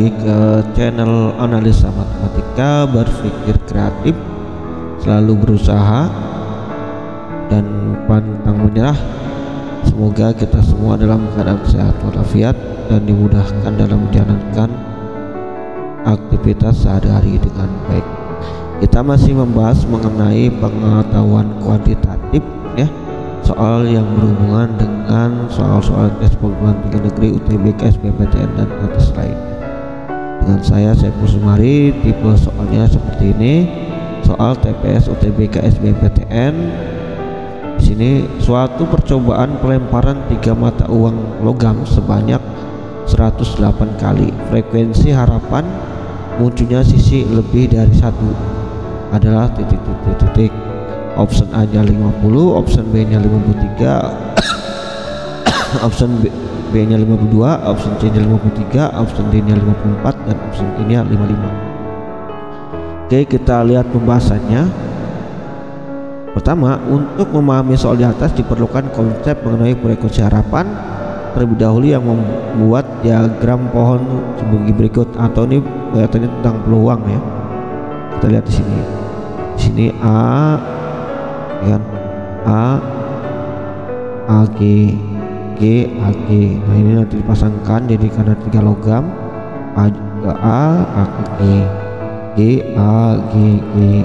lagi ke channel analisa matematika berpikir kreatif, selalu berusaha dan pantang menyerah. Semoga kita semua dalam keadaan sehat walafiat dan dimudahkan dalam menjalankan aktivitas sehari-hari dengan baik. Kita masih membahas mengenai pengetahuan kuantitatif ya, soal yang berhubungan dengan soal-soal tes perguruan tinggi negeri UTBK, SBMPTN dan tes lainnya. Dengan saya Saiful Sumari, tipe soalnya seperti ini. Soal TPS UTBK SBMPTN. Di sini suatu percobaan pelemparan 3 mata uang logam sebanyak 108 kali. Frekuensi harapan munculnya sisi lebih dari 1 adalah titik. Option A nya 50, option B nya 53, option B nya 52, option C nya 53, option D nya 54 dan option E nya 55. Oke, kita lihat pembahasannya. Pertama, untuk memahami soal di atas diperlukan konsep mengenai frekuensi harapan terlebih dahulu yang membuat diagram pohon sebagai berikut, atau ini kelihatannya tentang peluang ya. Kita lihat di sini. Di sini A kan, A G A G. Nah ini nanti dipasangkan jadi karena 3 logam, A ke A ke G, G A G A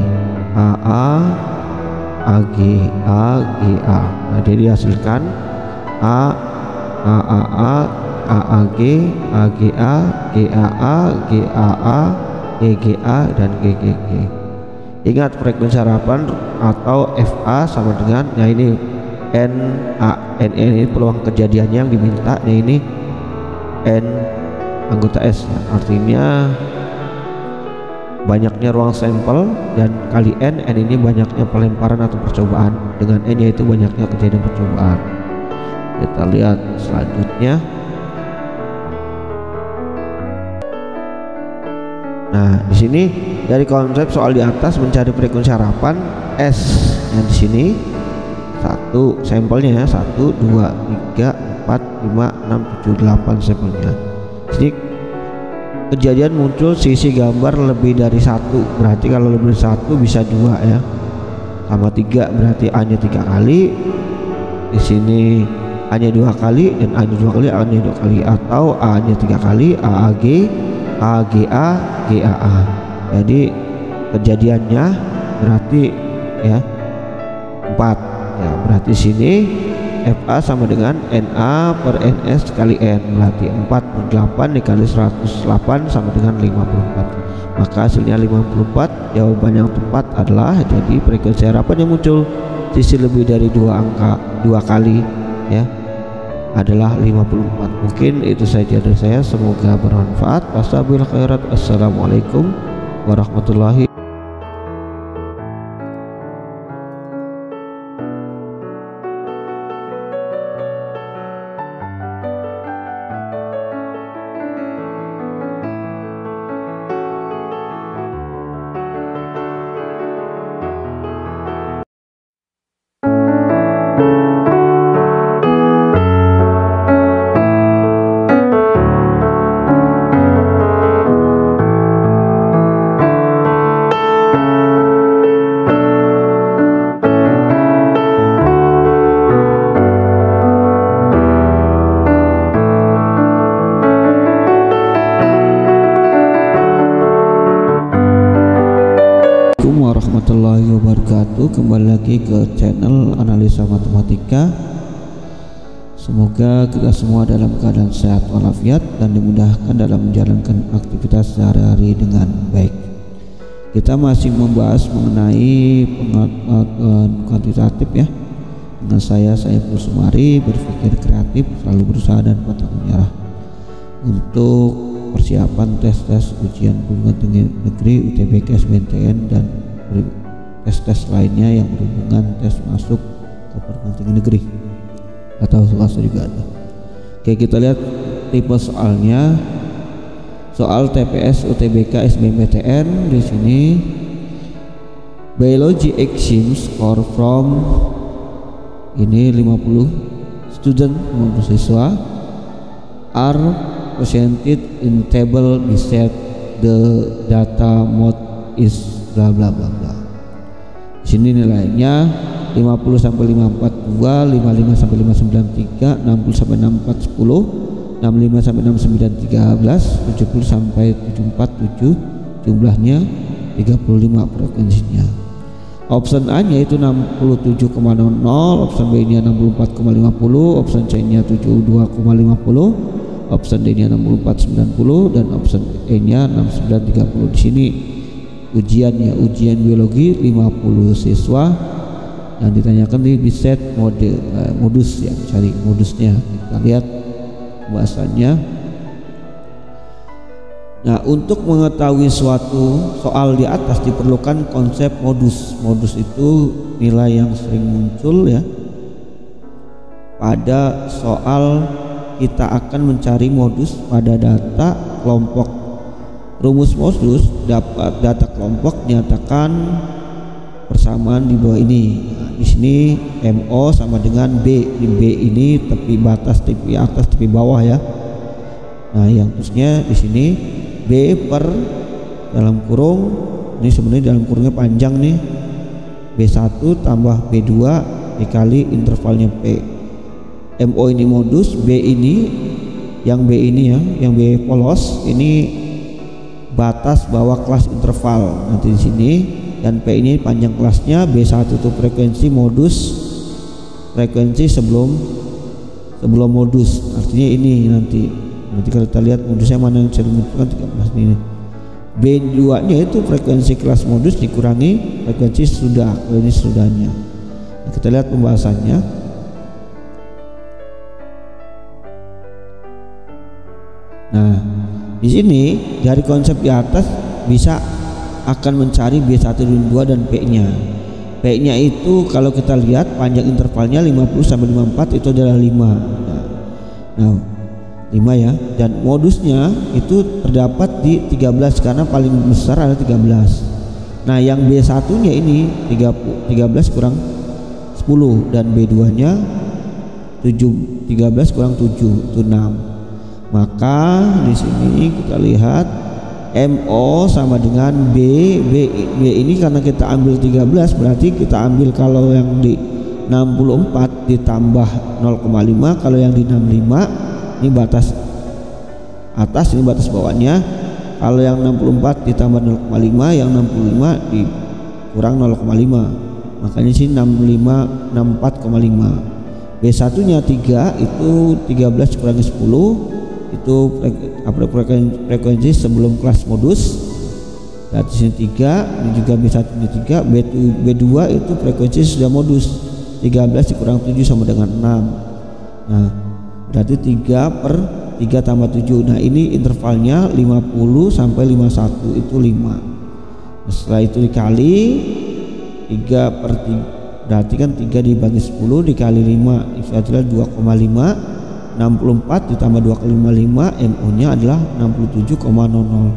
G A. Nah jadi dihasilkan A G A G A G A dan G. Ingat frekuensi harapan atau FA sama dengan, nah ini N ini peluang kejadiannya yang diminta. Nah ini N anggota S ya. Artinya banyaknya ruang sampel dan kali N ini banyaknya pelemparan atau percobaan, dengan N yaitu banyaknya kejadian percobaan. Kita lihat selanjutnya. Nah, di sini dari konsep soal di atas mencari frekuensi harapan S yang di sini 1 sampelnya ya, 1 2 3 4 5 6 7 8 sampelnya. Jadi kejadian muncul sisi gambar lebih dari 1, berarti kalau lebih dari 1 bisa 2 ya. Sama 3 berarti A nya 3 kali. Di sini A nya 2 kali dan A nya 2 kali, A nya 2 kali, atau A nya 3 kali, A G A G A. Jadi kejadiannya berarti ya 4 ya, berarti sini FA sama dengan NA per NS kali N, berarti 4 per 8 dikali 108 sama dengan 54. Maka hasilnya 54. Jawaban yang tepat adalah, jadi frekuensi harapan yang muncul sisi lebih dari 2 angka 2 kali ya adalah 54. Mungkin itu saja dari saya, semoga bermanfaat. Wassalamualaikum khairat. Assalamualaikum warahmatullahi. Warahmatullahi wabarakatuh. Kembali lagi ke channel analisa matematika. Semoga kita semua dalam keadaan sehat walafiat dan dimudahkan dalam menjalankan aktivitas sehari-hari dengan baik. Kita masih membahas mengenai pengetahuan kuantitatif ya, dengan saya Saiful Sumari, berpikir kreatif, selalu berusaha dan pantang menyerah. Untuk persiapan tes ujian perguruan tinggi negeri UTBK, SBMPTN dan tes lainnya yang berhubungan tes masuk ke perguruan tinggi negeri atau swasta juga ada. Oke, kita lihat tipe soalnya. Soal TPS UTBK SBMPTN di sini. Biology exam score from ini 50 student, 50 siswa are presented in table beset the data mode is bla bla bla bla. Di sini nilainya 50 sampai 542, 55 sampai 593, 60 sampai 6410, 65 sampai 6913, 70 sampai 747, jumlahnya 35 frekuensinya. Option A nya itu 67,00, option B nya 64,50, option C nya 72,50, option D nya 64,90, dan option E nya 69,30. Di sini ujiannya ujian biologi 50 siswa yang ditanyakan di biset mode modus ya, cari modusnya. Kita lihat bahasannya. Nah, untuk mengetahui suatu soal di atas diperlukan konsep modus. Modus itu nilai yang sering muncul ya pada soal. Kita akan mencari modus pada data kelompok. Rumus modus dapat data kelompok nyatakan persamaan di bawah ini. Nah, di sini MO sama dengan B. Di B ini tepi batas, tepi atas, tepi bawah ya. Nah, yang terusnya di sini B per dalam kurung, ini sebenarnya dalam kurungnya panjang nih, B1 tambah B2 dikali intervalnya P. MO ini modus, B ini yang B ini ya, yang B polos ini batas bawah kelas interval nanti di sini, dan P ini panjang kelasnya. B1 itu frekuensi modus, frekuensi sebelum modus, artinya ini nanti kalau kita lihat modusnya mana yang sering munculkan 13 ini. B2 nya itu frekuensi kelas modus dikurangi frekuensi sudah, ini sudahnya. Nah, kita lihat pembahasannya. Nah, di sini dari konsep di atas bisa akan mencari B1, B2 dan P-nya. P-nya itu kalau kita lihat panjang intervalnya 50 sampai 54 itu adalah 5. Nah, 5 ya, dan modusnya itu terdapat di 13 karena paling besar ada 13. Nah, yang B1 nya ini 13 kurang 10 dan B2 nya 13 kurang 7 itu 6. Maka di sini kita lihat MO sama dengan B ini karena kita ambil 13 berarti kita ambil kalau yang di 64 ditambah 0,5, kalau yang di 65 ini batas atas, ini batas bawahnya. Kalau yang 64 ditambah 0,5, yang 65 dikurang 0,5, makanya sini 65 64,5. B1 nya 3 itu 13 kurangi 10 itu frekuensi sebelum kelas modus. Dan di sini 3, ini juga B1 nya 3. B2 itu frekuensi sudah modus, 13 dikurang 7 sama dengan 6. Nah, berarti 3 per 3 tambah 7. Nah, ini intervalnya 50 sampai 51 itu 5. Nah, setelah itu dikali 3 per 3, berarti kan 3 dibagi 10 dikali 5 itu adalah 2,5. 64 ditambah 2,5, MO nya adalah 67,00.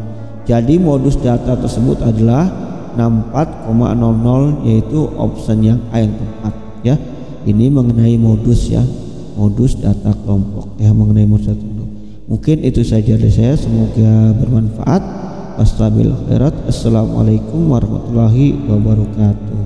Jadi modus data tersebut adalah 64,00, yaitu option yang A yang tepat ya. Ini mengenai modus ya, modus data kelompok ya, mengenai modus data kelompok. Mungkin itu saja dari saya, semoga bermanfaat. Wassalamualaikum warahmatullahi wabarakatuh.